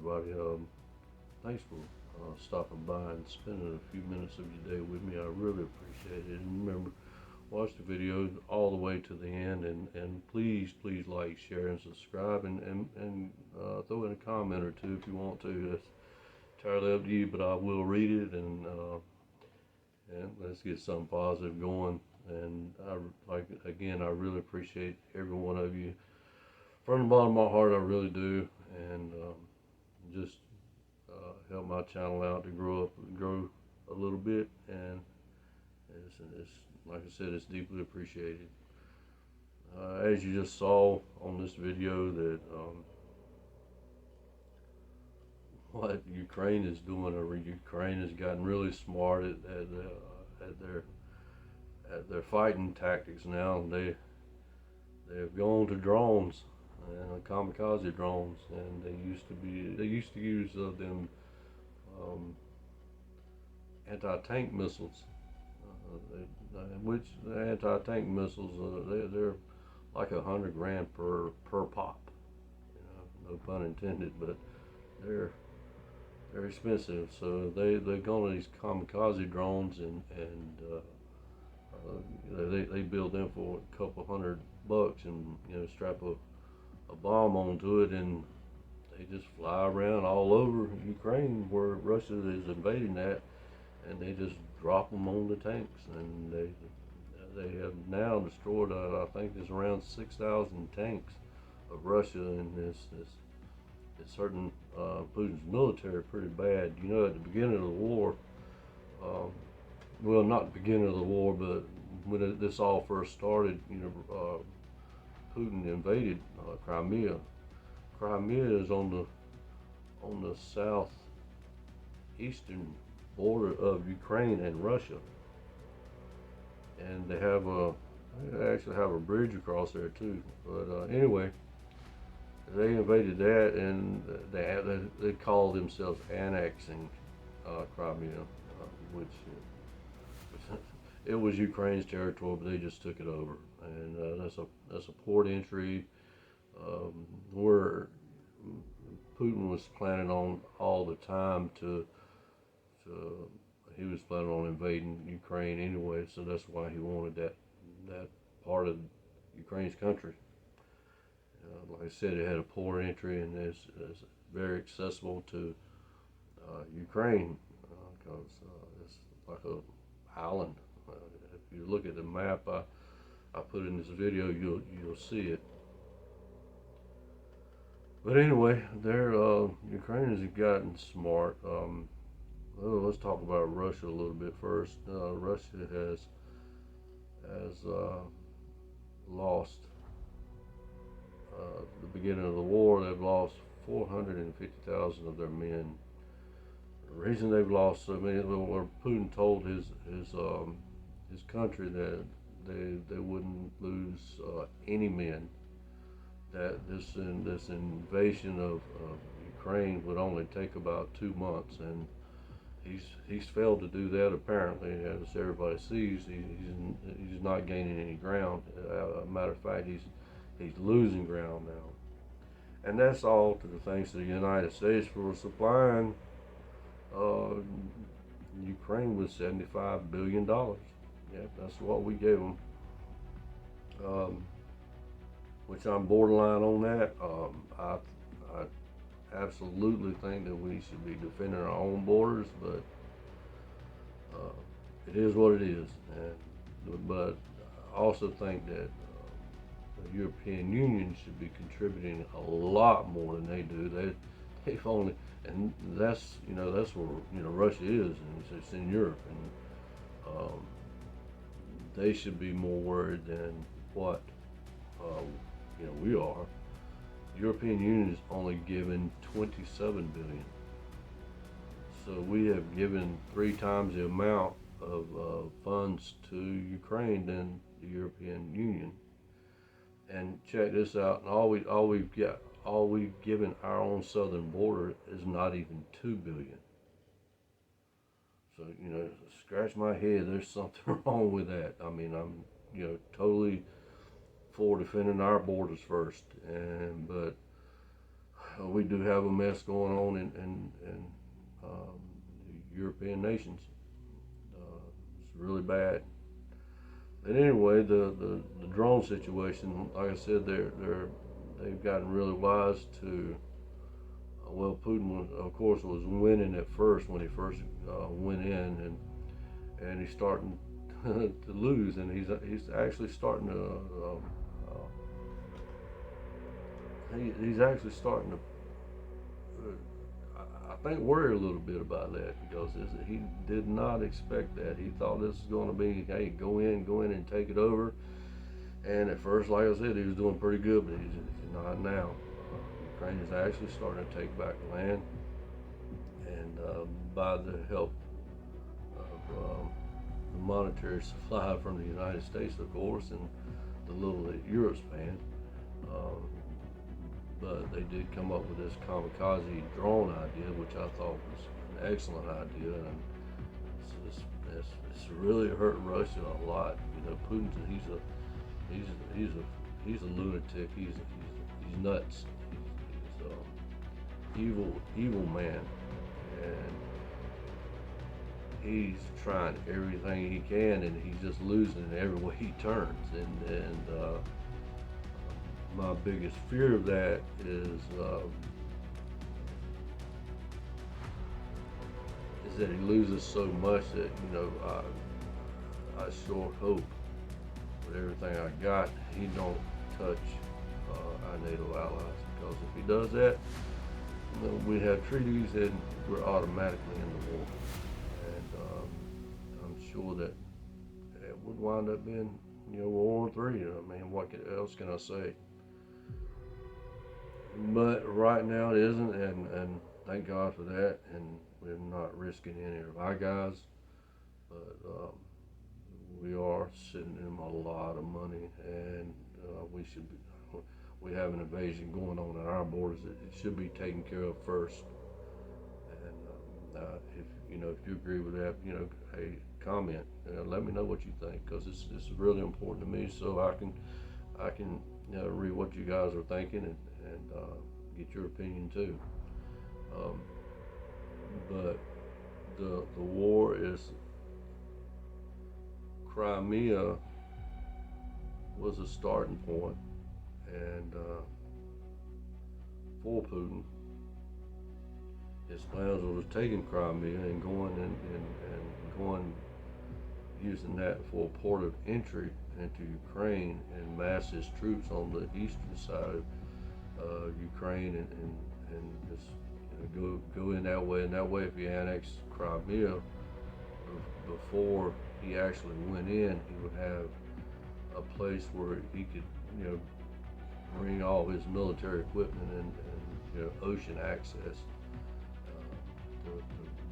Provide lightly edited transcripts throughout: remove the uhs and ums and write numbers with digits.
everybody. Thanks for stopping by and spending a few minutes of your day with me. I really appreciate it. And remember, watch the video all the way to the end, and please like, share, and subscribe, and throw in a comment or two if you want to. That's entirely up to you, but I will read it, and let's get something positive going. And I really appreciate every one of you. From the bottom of my heart, I really do, and just help my channel out to grow a little bit, and it's like I said, it's deeply appreciated. As you just saw on this video, that what Ukraine is doing, or Ukraine has gotten really smart at their fighting tactics now. They've gone to drones and kamikaze drones, and they used to use them anti-tank missiles, which the anti-tank missiles they're like $100,000 per pop. No pun intended, but they're expensive. So they've gone to these kamikaze drones, and they build them for a couple $100, and strap a bomb onto it, and they just fly around all over Ukraine where Russia is invading that, and they just drop them on the tanks, and they have now destroyed I think there's around 6,000 tanks of Russia, and it's hurting Putin's military pretty bad. At the beginning of the war, well, not the beginning of the war, but when this all first started, Putin invaded Crimea. Crimea is on the southeastern border of Ukraine and Russia, and they actually have a bridge across there too. But anyway, they invaded that, and they called themselves annexing Crimea, which it was Ukraine's territory, but they just took it over, and that's a port entry where Putin was planning on all the time he was planning on invading Ukraine anyway, so that's why he wanted that part of Ukraine's country. Like I said, it had a port entry, and it's very accessible to Ukraine, because it's like a island. If you look at the map I put in this video, you'll see it. But anyway, Ukrainians have gotten smart. Well, let's talk about Russia a little bit first. Russia has lost. The beginning of the war, they've lost 450,000 of their men. The reason they've lost so many, well, Putin told his country that they wouldn't lose any men. That this invasion of Ukraine would only take about 2 months, and he's failed to do that apparently. As everybody sees, he's not gaining any ground. Matter of fact, he's losing ground now, and that's all to the thanks to the United States for supplying Ukraine with $75 billion. Yeah, that's what we gave them. Which I'm borderline on that. I absolutely think that we should be defending our own borders, but it is what it is. But I also think that the European Union should be contributing a lot more than they do. They've only, and that's where Russia is, and it's in Europe, and they should be more worried than what we are. The European Union is only given $27 billion, so we have given 3 times the amount of funds to Ukraine than the European Union. And check this out, and all we've given our own southern border is not even $2 billion. So scratch my head. There's something wrong with that. I mean, I'm totally for defending our borders first, but we do have a mess going on in the European nations. It's really bad. And anyway, the drone situation, like I said, they've gotten really wise to. Well, Putin, of course, was winning at first when he first went in, and he's starting to lose, and he's actually starting to. He's actually starting to. I think worry a little bit about that because he did not expect that. He thought this was going to be, hey, go in and take it over. And at first, like I said, he was doing pretty good, but he's not now. Ukraine is actually starting to take back land, and by the help of the monetary supply from the United States, of course, and the little that Europe's paying. But they did come up with this kamikaze drone idea, which I thought was an excellent idea, and it's really hurt Russia a lot. You know, Putin, he's a lunatic. He's nuts. He's evil man, and he's trying everything he can, and he's just losing every way he turns. And my biggest fear of that is that he loses so much that, you know, I sure hope with everything I got he don't touch our NATO allies, because if he does that, you know, we have treaties and we're automatically in the war, and I'm sure that it would wind up being, you know, World War III. I mean, what else can I say? But right now it isn't, and thank God for that. And we're not risking any of our guys, but we are sending them a lot of money, and we have an invasion going on at our borders that it should be taken care of first. And if you agree with that, you know, hey, comment. Let me know what you think, because it's really important to me, so I can read what you guys are thinking and get your opinion too. But the war is, Crimea was a starting point, and for Putin, his plans was taking Crimea and going using that for a port of entry into Ukraine and mass his troops on the eastern side of Ukraine and just go in that way. And that way, if he annexed Crimea before he actually went in, he would have a place where he could, bring all his military equipment and ocean access to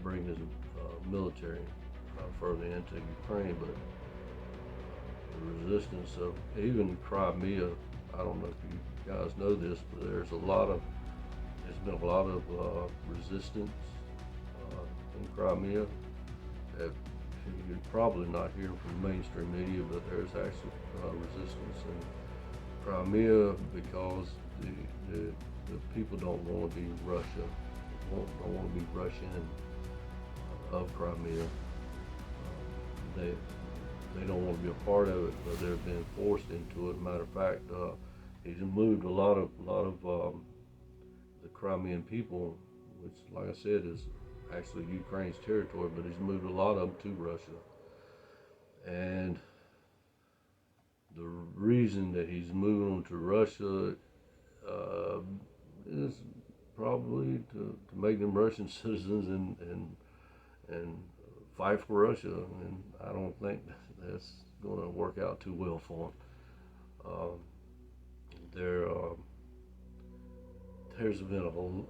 bring his military further into Ukraine. But the resistance of even Crimea, I don't know if you guys know this, but there's been a lot of resistance in Crimea that you're probably not hearing from mainstream media, but there's actually resistance in Crimea because the people don't want to be Russia, don't want to be Russian of Crimea. They don't want to be a part of it, but they're being forced into it. Matter of fact, he's moved a lot of the Crimean people, which, like I said, is actually Ukraine's territory, but he's moved a lot of them to Russia. And the reason that he's moving them to Russia is probably to make them Russian citizens and fight for Russia. And I don't think that's going to work out too well for him. There's been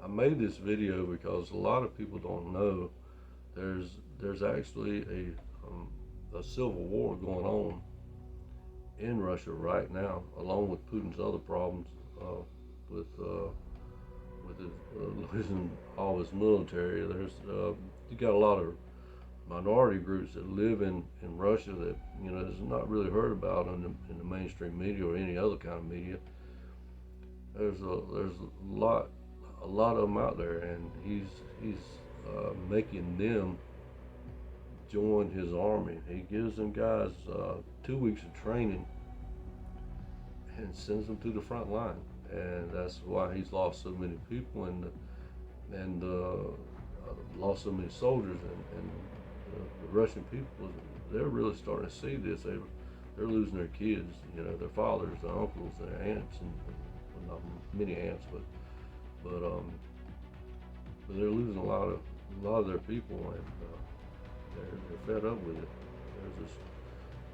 I made this video because a lot of people don't know there's actually a civil war going on in Russia right now, along with Putin's other problems with his losing all his military. You got a lot of minority groups that live in Russia that is not really heard about in the mainstream media or any other kind of media. there's a lot of them out there, and he's making them join his army. He gives them guys 2 weeks of training and sends them to the front line, and that's why he's lost so many people and lost so many soldiers. And the Russian people, they're really starting to see this. They're losing their kids, their fathers, their uncles, their aunts, and well, not many aunts, but they're losing a lot of their people, and they're fed up with it. There's this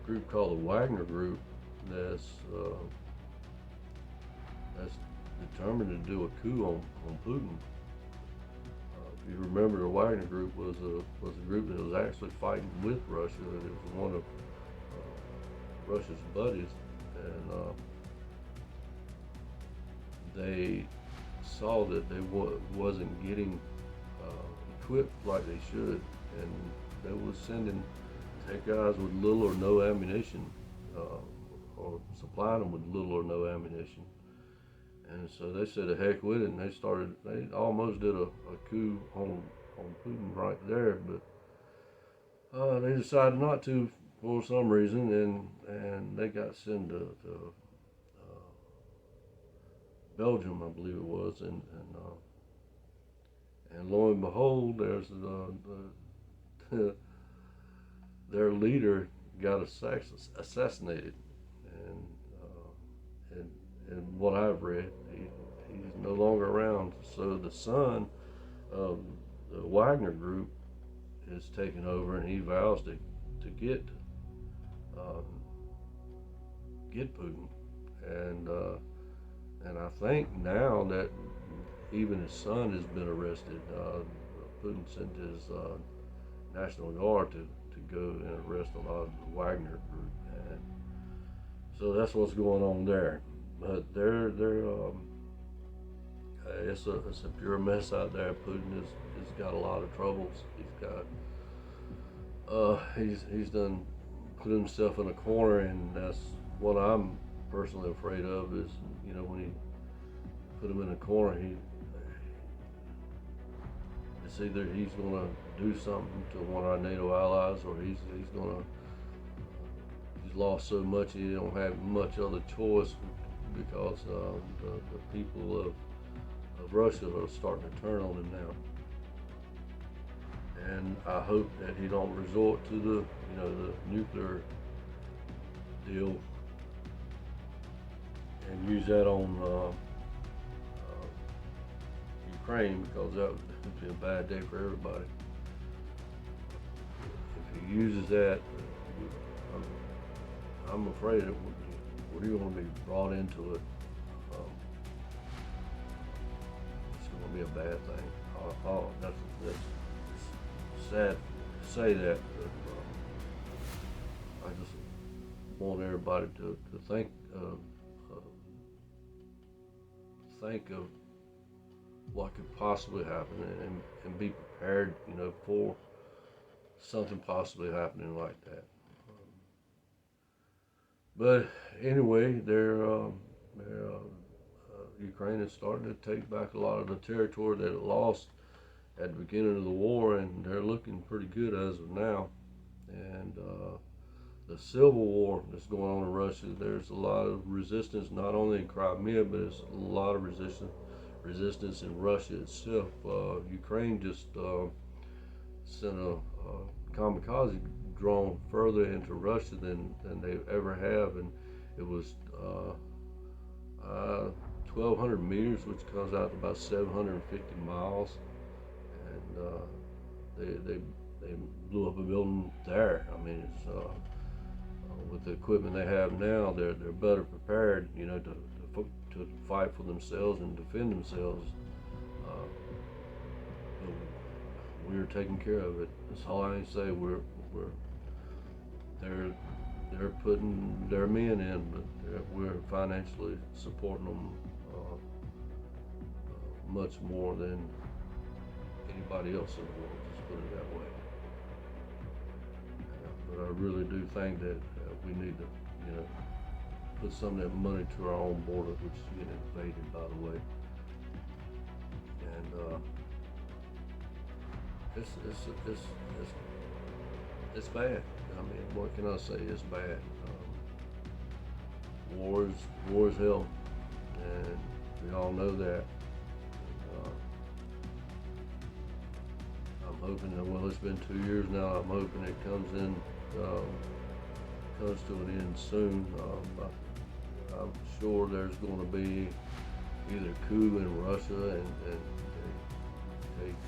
group called the Wagner Group that's determined to do a coup on Putin. If you remember, the Wagner Group was a group that was actually fighting with Russia. It was one of Russia's buddies, and they saw that they wasn't getting equipped like they should, and they was sending take guys with little or no ammunition, or supplying them with little or no ammunition. And so they said, "The heck with it," and they almost did a coup on Putin right there, but they decided not to for some reason, and they got sent to Belgium, I believe it was, and lo and behold, there's their leader got assassinated, and and what I've read, he's no longer around. So the son of the Wagner Group is taking over, and he vows to um, get Putin, and I think now that even his son has been arrested. Putin sent his National Guard to go and arrest a lot of the Wagner Group, and so that's what's going on there. But it's a pure mess out there. Putin has got a lot of troubles. He's done put himself in a corner, and that's what I'm personally afraid of. Is when he put him in a corner, it's either he's going to do something to one of our NATO allies, or he's lost so much he don't have much other choice, because the people of Russia are starting to turn on him now. And I hope that he don't resort to the nuclear deal and use that on Ukraine, because that would be a bad day for everybody. If he uses that, I'm afraid that we're going to be brought into it. It's going to be a bad thing. That's sad to say that, but I just want everybody to think of what could possibly happen, and be prepared, for something possibly happening like that. But anyway, Ukraine is starting to take back a lot of the territory that it lost at the beginning of the war, and they're looking pretty good as of now. And the civil war that's going on in Russia, there's a lot of resistance, not only in Crimea, but there's a lot of resistance in Russia itself. Ukraine just sent a kamikaze drone further into Russia than they ever have, and it was 1,200 meters, which comes out to about 750 miles, and they blew up a building there. I mean, it's with the equipment they have now, they're better prepared, to fight for themselves and defend themselves. We're taking care of it. That's all I can say. They're putting their men in, but we're financially supporting them much more than anybody else in the world. Just put it that way. But I really do think that we need to, put some of that money to our own border, which is getting invaded, by the way. And it's bad. I mean, what can I say? It's bad. War is hell, and we all know that. I'm hoping that, well, it's been 2 years now. I'm hoping it comes to an end soon. I'm sure there's going to be either a coup in Russia and take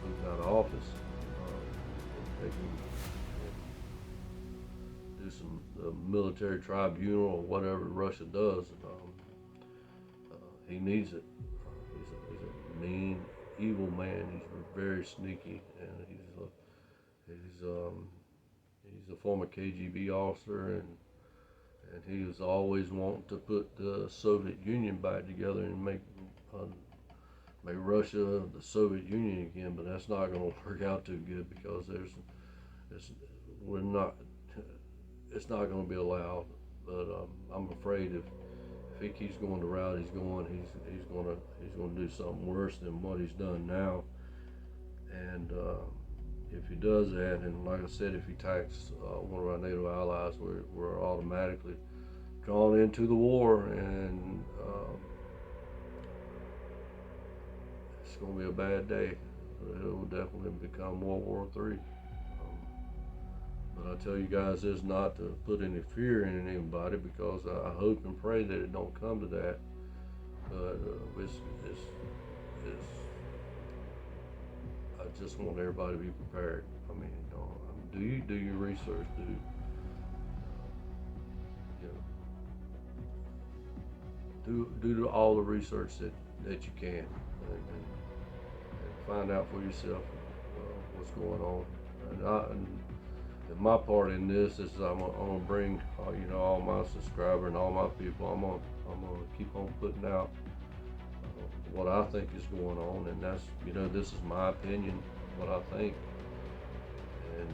Putin out of office, and take him and do some military tribunal or whatever Russia does. He needs it. He's a mean, evil man. He's very sneaky, and he's a former KGB officer, and he was always wanting to put the Soviet Union back together and make Russia the Soviet Union again. But that's not going to work out too good, because it's not going to be allowed. But I'm afraid if he keeps going the route he's going, he's going to do something worse than what he's done now. And if he does that, and like I said, if he attacks one of our NATO allies, we're automatically drawn into the war, and it's going to be a bad day. It will definitely become World War III. But I tell you guys this not to put any fear in anybody, because I hope and pray that it don't come to that. But I just want everybody to be prepared. I mean, do your research, do all the research that you can, and find out for yourself what's going on. And my part in this is I'm gonna bring all my subscribers and all my people. I'm gonna keep on putting out what I think is going on, and that's this is my opinion, what I think. And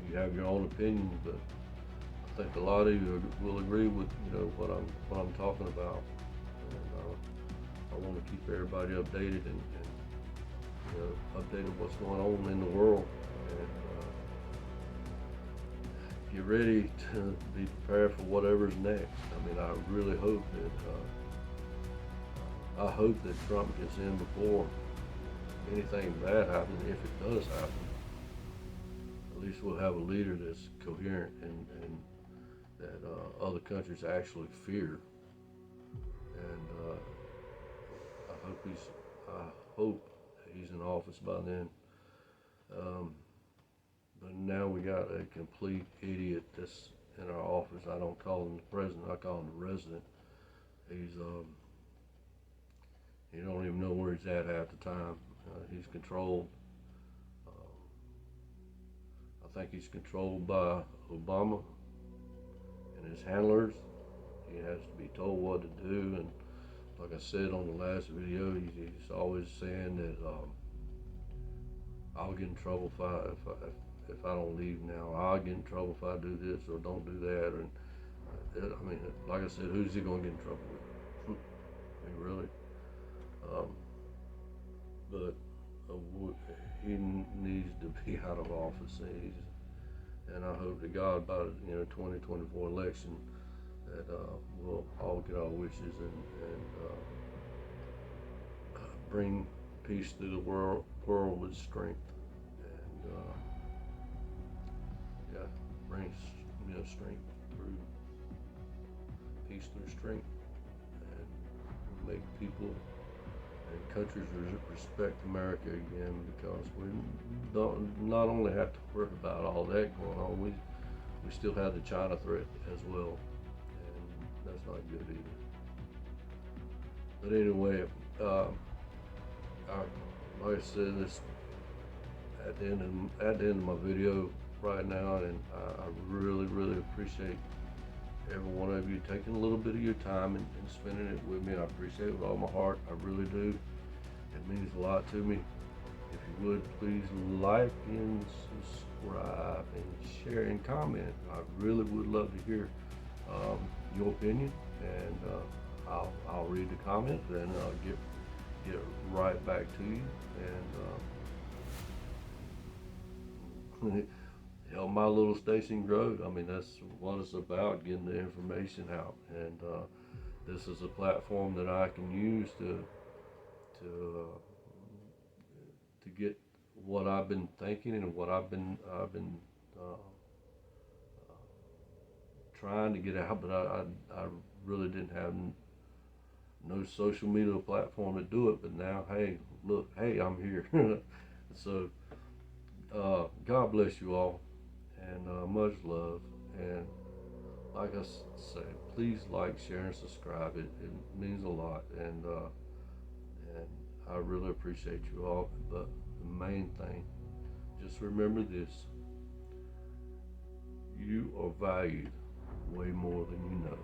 you have your own opinion, but I think a lot of you will agree with what I'm talking about. And I want to keep everybody updated and updated what's going on in the world. And get ready to be prepared for whatever's next. I mean, I really hope that Trump gets in before anything bad happens. If it does happen, at least we'll have a leader that's coherent and that other countries actually fear. And I hope he's in office by then. But now we got a complete idiot that's in our office. I don't call him the president, I call him the resident. You don't even know where he's at half the time. He's controlled. I think he's controlled by Obama and his handlers. He has to be told what to do, and like I said on the last video, he's always saying that I'll get in trouble if I don't leave now. I'll get in trouble if I do this or don't do that. And I mean, like I said, who's he going to get in trouble with? I mean, really. But he needs to be out of office, and I hope to God by the 2024 election that we'll all get our wishes and bring peace to the world with strength, and bring strength through peace through strength, and make people and countries respect America again, because we don't not only have to worry about all that going on, we still have the China threat as well, and that's not good either. But anyway, like I said, this at the end of my video right now, and I really appreciate every one of you taking a little bit of your time and spending it with me. I appreciate it with all my heart. I really do. It means a lot to me. If you would, please like and subscribe, and share and comment. I really would love to hear your opinion, and I'll read the comments and get right back to you and help my little station grow. I mean, that's what it's about, getting the information out, and this is a platform that I can use to get what I've been thinking and what I've been uh, trying to get out, but I really didn't have no social media platform to do it. But now, hey, look, hey, I'm here. So God bless you all, and much love. And like I say, please like, share, and subscribe. It means a lot, and I really appreciate you all. But the main thing, just remember this: you are valued way more than you know.